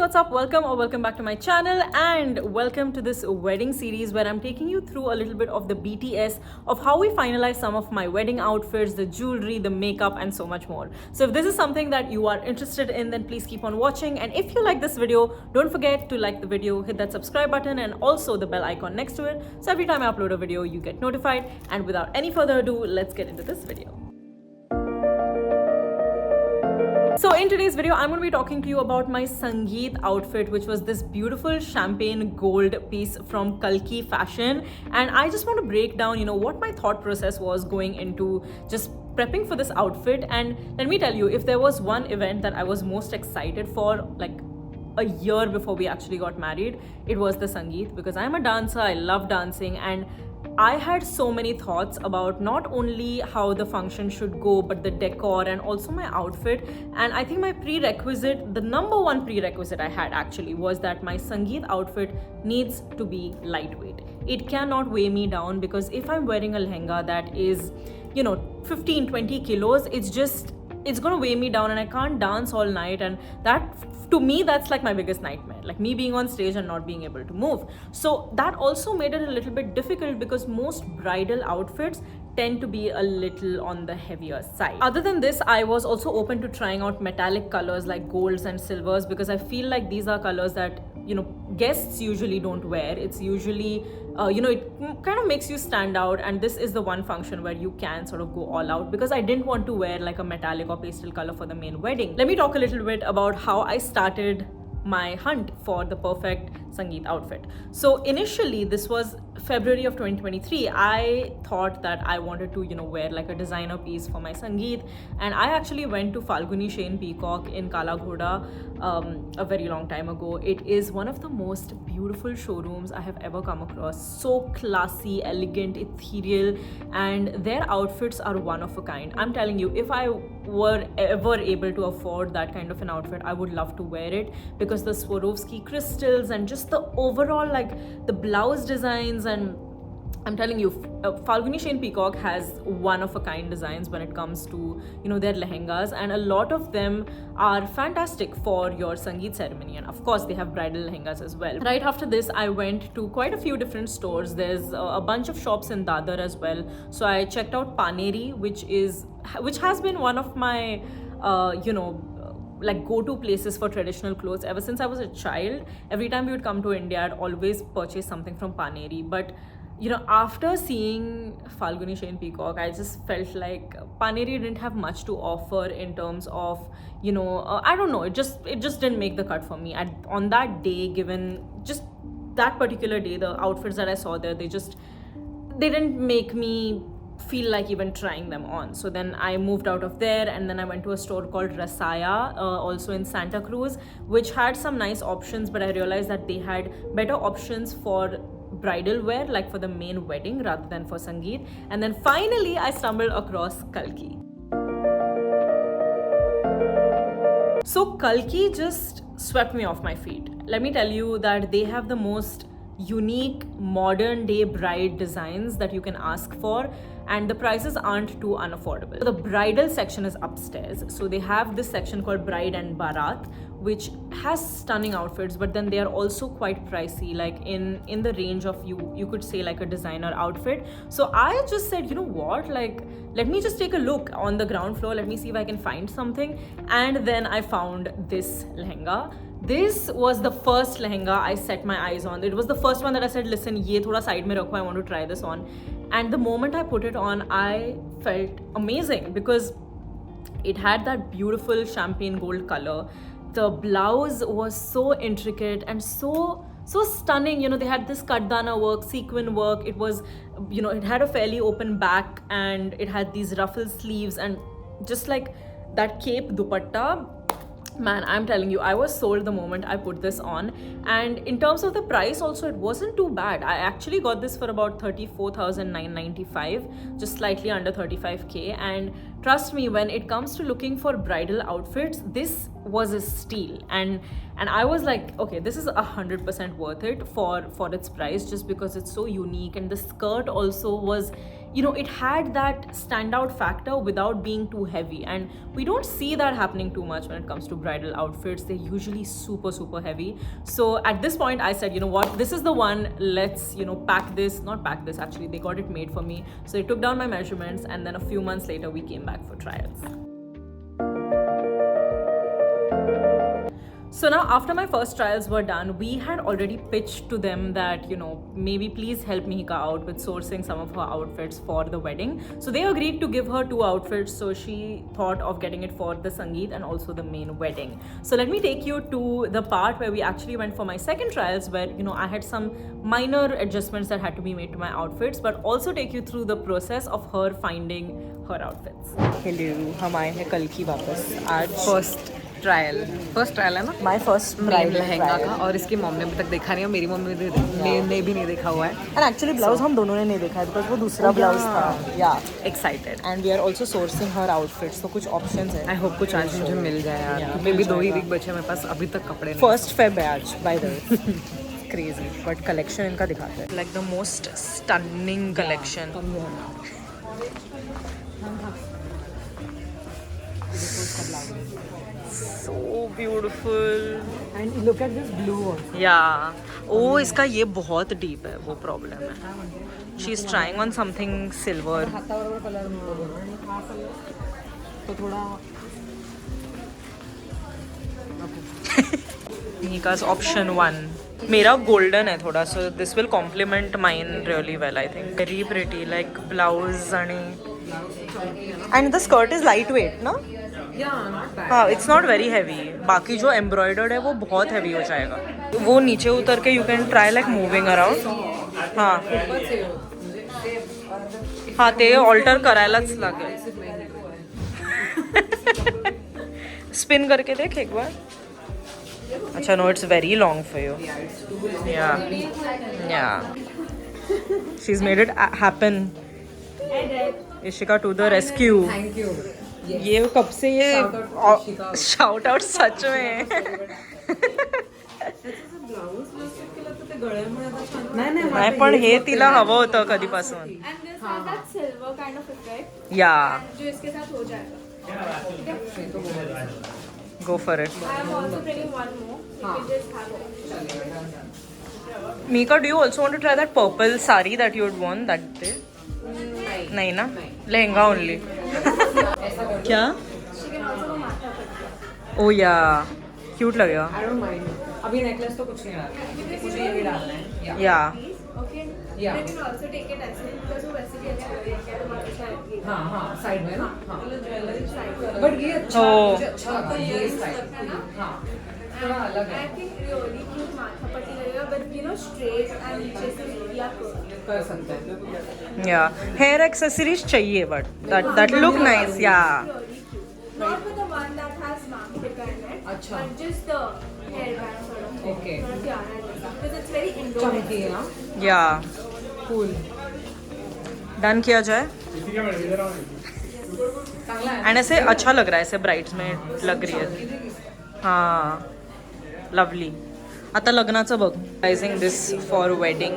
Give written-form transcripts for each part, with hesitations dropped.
what's up? Welcome back to my channel, and welcome to this wedding series where I'm taking you through a little bit of the BTS of how we finalize some of my wedding outfits, the jewelry, the makeup, and so much more. So if this is something that you are interested in, then please keep on watching. And if you like this video, don't forget to like the video, hit that subscribe button and also the bell icon next to it, so every time I upload a video you get notified. And without any further ado, let's get into this video. So in today's video, I'm going to be talking to you about my Sangeet outfit, which was this beautiful champagne gold piece from Kalki fashion. And I just want to break down, what my thought process was going into just prepping for this outfit. And let me tell you, if there was one event that I was most excited for, like a year before we actually got married, it was the Sangeet, because I'm a dancer, I love dancing, and I had so many thoughts about not only how the function should go, but the decor and also my outfit. And I think my prerequisite, the number one prerequisite I had actually, was that my Sangeet outfit needs to be lightweight. It cannot weigh me down, because if I'm wearing a lehenga that is, 15-20 kilos, it's gonna weigh me down and I can't dance all night. And that, to me, that's like my biggest nightmare, like me being on stage and not being able to move. So that also made it a little bit difficult, because most bridal outfits tend to be a little on the heavier side. Other than this, I was also open to trying out metallic colors like golds and silvers, because I feel like these are colors that guests usually don't wear. It's usually it kind of makes you stand out, and this is the one function where you can sort of go all out, because I didn't want to wear like a metallic or pastel color for the main wedding. Let me talk a little bit about how I started my hunt for the perfect Sangeet outfit. So initially, this was February of 2023. I thought that I wanted to wear like a designer piece for my Sangeet, and I actually went to Falguni Shane Peacock in Kala Ghoda a very long time ago. It is one of the most beautiful showrooms I have ever come across. So classy, elegant, ethereal, and their outfits are one of a kind. I'm telling you, if I were ever able to afford that kind of an outfit, I would love to wear it, because the Swarovski crystals and just the overall, like the blouse designs, and I'm telling you, Falguni Shane Peacock has one of a kind designs when it comes to their lehengas, and a lot of them are fantastic for your Sangeet ceremony. And of course, they have bridal lehengas as well. Right after this, I went to quite a few different stores. There's a bunch of shops in Dadar as well. So I checked out Paneri, which has been one of my like go-to places for traditional clothes ever since I was a child. Every time we would come to India, I'd always purchase something from Paneri. But after seeing Falguni Shane Peacock, I just felt like Paneri didn't have much to offer in terms of I don't know, it just didn't make the cut for me. On that day, given just that particular day, the outfits that I saw there, they didn't make me feel like even trying them on. So then I moved out of there, and then I went to a store called Rasaya, also in Santa Cruz, which had some nice options, but I realized that they had better options for bridal wear, like for the main wedding rather than for Sangeet. And then finally I stumbled across Kalki. So Kalki just swept me off my feet. Let me tell you that they have the most unique modern day bride designs that you can ask for, and the prices aren't too unaffordable. The bridal section is upstairs, so they have this section called Bride and Barat, which has stunning outfits, but then they are also quite pricey, like in the range of you could say like a designer outfit. So I just said, like, let me just take a look on the ground floor, let me see if I can find something. And then I found this lehenga. This was the first lehenga I set my eyes on. It was the first one that I said, listen, ye thoda side mein rakho, I want to try this on. And the moment I put it on, I felt amazing, because it had that beautiful champagne gold color. The blouse was so intricate and so stunning. They had this katdana work, sequin work. It was, it had a fairly open back, and it had these ruffle sleeves, and just like that cape dupatta. Man, I'm telling you, I was sold the moment I put this on. And in terms of the price also, it wasn't too bad. I actually got this for about 34,995, just slightly under 35k. And trust me, when it comes to looking for bridal outfits, this was a steal. And I was like, okay, this is 100% worth it for its price, just because it's so unique. And the skirt also was it had that standout factor without being too heavy. And we don't see that happening too much when it comes to bridal outfits. They're usually super, super heavy. So at this point, I said, you know what, this is the one. Let's, pack this. Not pack this, actually. They got it made for me. So I took down my measurements, and then a few months later, we came back for trials. So now, after my first trials were done, we had already pitched to them that, maybe please help Mihika out with sourcing some of her outfits for the wedding. So they agreed to give her 2 outfits. So she thought of getting it for the Sangeet and also the main wedding. So let me take you to the part where we actually went for my second trials, where, I had some minor adjustments that had to be made to my outfits, but also take you through the process of her finding her outfits. Hello, हम आए हैं Kalki वापस आज first trial है ना My first main lehenga का, और इसकी मम्मी ने अभी तक देखा नहीं है, मेरी मम्मी ने भी नहीं देखा हुआ है. And actually blouse हम दोनों ने नहीं देखा है because वो दूसरा blouse था. Yeah, excited. And we are also sourcing her outfits, so कुछ options है. I hope कुछ आज मुझे मिल जाए यार. मे भी 2 ही वीक बचे मेरे पास, अभी तक कपड़े नहीं. First Feb है आज, by the way. Crazy, but collection इनका दिखाते हैं. Like the most stunning collection. So beautiful. And look at this blue also. Yeah. Oh, इसका ये बहुत deep है, वो problem है. She's trying on something silver. तो थोड़ा Mihika's option 1. मेरा golden है थोड़ा, so this will complement mine really well, I think. Very pretty, like blouse and the skirt is lightweight, no? Yeah, not bad. हाँ, it's not very heavy. बाकी जो embroidered है वो बहुत heavy हो जाएगा. वो नीचे उतर के you can try like moving around. हाँ. हाँ, ते alter करायलाच लागेल. Spin करके देख एक बार. अच्छा, no, it's very long for you. Yeah. She's made it happen. Ishika to the rescue. Thank you. ये कब से ये shout out सच में. नाही पण हे तिला हवं होतं कधीपासून. Yeah. Go for it. I am also bringing one more. You can just have it. Mika, do you also want to try that purple sari that you had worn that day? नहीं ना? Lehenga only. क्या? She can also go matha patti. Oh yeah, cute लगेगा. I don't mind. अभी necklace तो कुछ नहीं आ रहा. मुझे ये भी डालना है. Yeah. Okay. Yeah. They can also take it as well because वो वैसे भी अच्छा लगेगा. तो मतलब शायद हाँ साइड में ना. Jewellery side. बट ये अच्छा Oh. मुझे अच्छा लगा ये स्टाइल. हाँ थोड़ा अलग है. I think really cute matha patti लगेगा, but straight and नीचे से या कर सकते हैं. Yeah. Hair accessories चाहिए, but that look nice. Yeah. really cute. Not with the one that has Mihika in it, अच्छा. but just the hairband sort of thing. Okay. Not tiara and stuff, because it's very indoor. चमकी है ना. Yeah. Cool. Done किया जाए. चांगला है. And ऐसे अच्छा लग रहा है, ऐसे ब्राइड्स में लग रही है. हाँ, लवली. आता लग्नाचं बघ. Pricing this for wedding.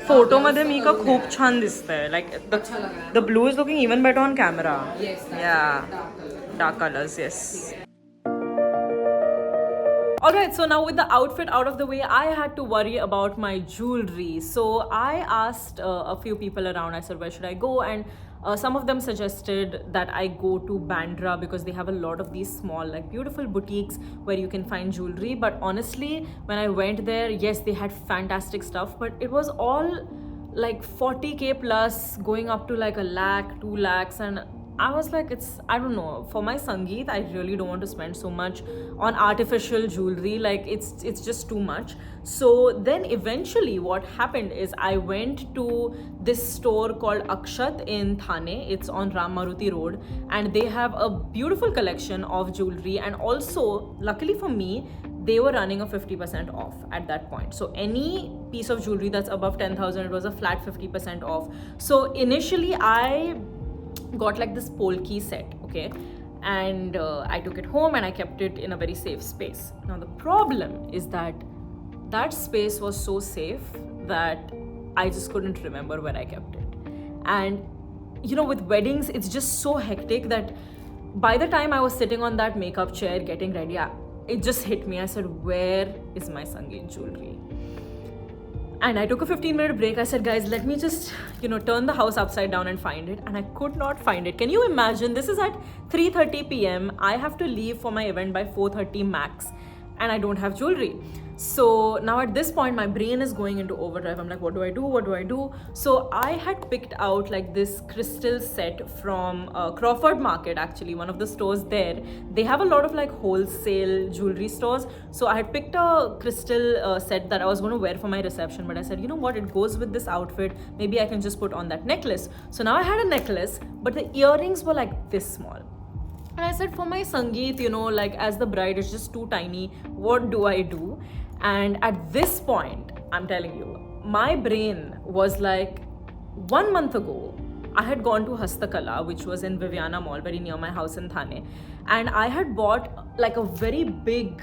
Photo मध्ये मी का खूप छान दिसतंय. Like the blue is looking even better on camera. Yeah, dark colours. Yes. Alright, so now with the outfit out of the way, I had to worry about my jewelry. So I asked a few people around. I said, where should I go? And some of them suggested that I go to Bandra because they have a lot of these small, like beautiful boutiques where you can find jewelry. But honestly, when I went there, yes, they had fantastic stuff, but it was all like 40k plus, going up to like 1 lakh, 2 lakhs, and I was like, I don't know, for my Sangeet, I really don't want to spend so much on artificial jewelry. Like it's just too much. So then eventually what happened is I went to this store called Akshat in Thane. It's on Ram Maruti Road, and they have a beautiful collection of jewelry. And also, luckily for me, they were running a 50% off at that point. So any piece of jewelry that's above 10,000, it was a flat 50% off. So initially I got like this polki set, okay, and I took it home and I kept it in a very safe space. Now the problem is that space was so safe that I just couldn't remember where I kept it. And you know, with weddings, it's just so hectic that by the time I was sitting on that makeup chair getting ready, it just hit me. I said, where is my Sangeet jewelry? And I took a 15-minute break. I said, guys, let me just, you know, turn the house upside down and find it. And I could not find it. Can you imagine? This is at 3:30 p.m. I have to leave for my event by 4:30 max. And I don't have jewelry. So now at this point, my brain is going into overdrive. I'm like, what do I do? What do I do? So I had picked out like this crystal set from Crawford Market, actually, one of the stores there. They have a lot of like wholesale jewelry stores. So I had picked a crystal set that I was going to wear for my reception. But I said, you know what? It goes with this outfit. Maybe I can just put on that necklace. So now I had a necklace, but the earrings were like this small. And I said, for my Sangeet, you know, like as the bride, it's just too tiny. What do I do? And at this point, I'm telling you, my brain was like, 1 month ago, I had gone to Hastakala, which was in Viviana Mall, very near my house in Thane. And I had bought like a very big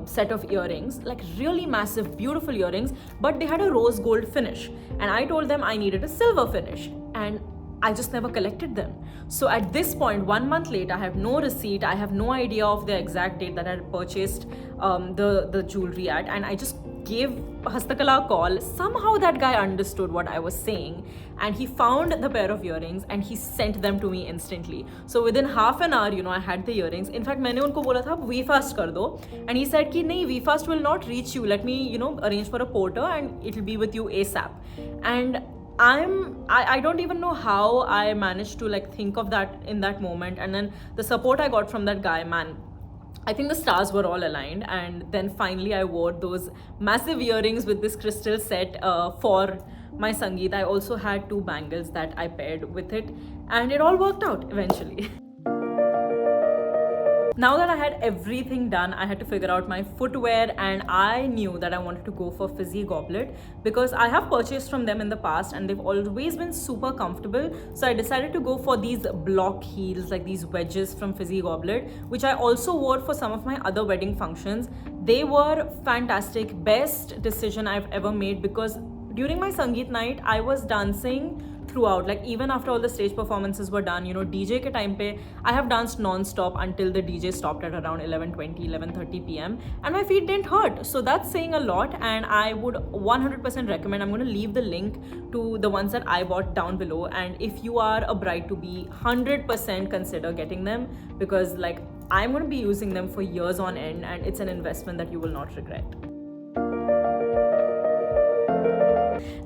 set of earrings, like really massive, beautiful earrings, but they had a rose gold finish. And I told them I needed a silver finish. And I just never collected them. So at this point, 1 month later, I have no receipt. I have no idea of the exact date that I had purchased the jewelry at. And I just gave Hastakala a call. Somehow that guy understood what I was saying. And he found the pair of earrings and he sent them to me instantly. So within half an hour, you know, I had the earrings. In fact, मैंने उनको बोला था VFast कर दो. And he said कि नहीं, VFast will not reach you. Let me, you know, arrange for a porter and it'll be with you ASAP. And I don't even know how I managed to like think of that in that moment. And then the support I got from that guy, man, I think the stars were all aligned. And then finally I wore those massive earrings with this crystal set for my Sangeet. I also had 2 bangles that I paired with it, and it all worked out eventually. Now that I had everything done, I had to figure out my footwear, and I knew that I wanted to go for Fizzy Goblet because I have purchased from them in the past and they've always been super comfortable. So I decided to go for these block heels, like these wedges from Fizzy Goblet, which I also wore for some of my other wedding functions. They were fantastic, best decision I've ever made, because during my Sangeet night, I was dancing throughout. Like even after all the stage performances were done, you know, DJ ke time pe, I have danced non-stop until the DJ stopped at around 11:20, 11:30 p.m. and my feet didn't hurt. So that's saying a lot, and I would 100% recommend. I'm going to leave the link to the ones that I bought down below, and if you are a bride to be, 100% consider getting them, because like I'm going to be using them for years on end, and it's an investment that you will not regret.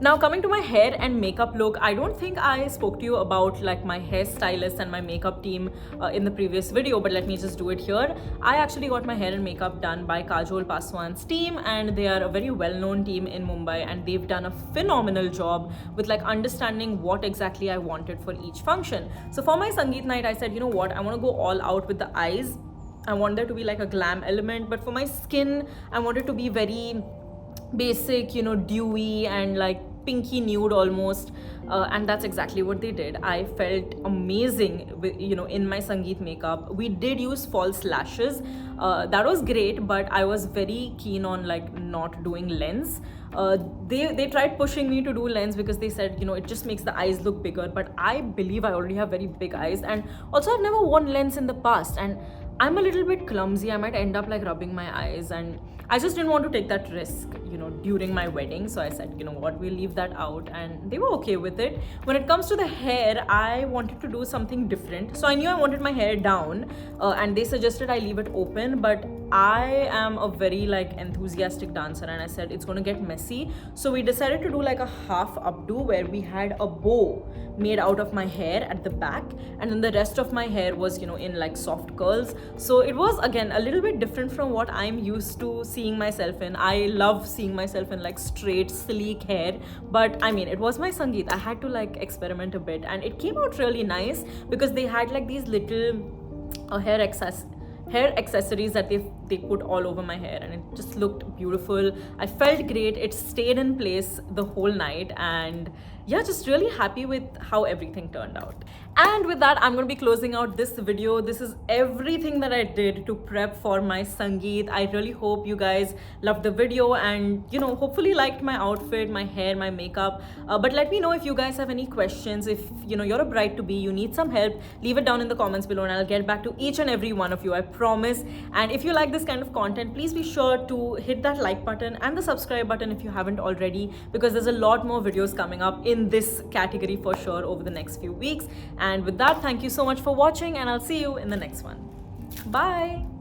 Now coming to my hair and makeup look, I don't think I spoke to you about like my hairstylist and my makeup team in the previous video, but let me just do it here. I actually got my hair and makeup done by Kajol Paswan's team, and they are a very well-known team in Mumbai, and they've done a phenomenal job with like understanding what exactly I wanted for each function. So for my Sangeet night, I said, you know what, I want to go all out with the eyes. I want there to be like a glam element, but for my skin, I want it to be very basic, you know, dewy and like pinky nude almost, and that's exactly what they did. I felt amazing with, you know, in my Sangeet makeup. We did use false lashes, that was great, but I was very keen on like not doing lens. They tried pushing me to do lens because they said, you know, it just makes the eyes look bigger, but I believe I already have very big eyes, and also I've never worn lens in the past, and I'm a little bit clumsy. I might end up like rubbing my eyes, and I just didn't want to take that risk, you know, during my wedding. So I said, you know what, we'll leave that out, and they were okay with it. When it comes to the hair, I wanted to do something different. So I knew I wanted my hair down, and they suggested I leave it open, but I am a very like enthusiastic dancer, and I said it's going to get messy. So we decided to do like a half updo where we had a bow made out of my hair at the back, and then the rest of my hair was, you know, in like soft curls. So it was again a little bit different from what I'm used to seeing myself in. I love seeing myself in like straight sleek hair, but I mean, it was my Sangeet. I had to like experiment a bit, and it came out really nice because they had like these little hair accessories that they put all over my hair, and it just looked beautiful. I felt great. It stayed in place the whole night, and yeah, just really happy with how everything turned out. And with that, I'm going to be closing out this video. This is everything that I did to prep for my Sangeet. I really hope you guys loved the video and, you know, hopefully liked my outfit, my hair, my makeup. But let me know if you guys have any questions. If, you know, you're a bride-to-be, you need some help, leave it down in the comments below and I'll get back to each and every one of you, I promise. And if you like this kind of content, please be sure to hit that like button and the subscribe button if you haven't already, because there's a lot more videos coming up in this category for sure over the next few weeks. And with that, thank you so much for watching and I'll see you in the next one. Bye.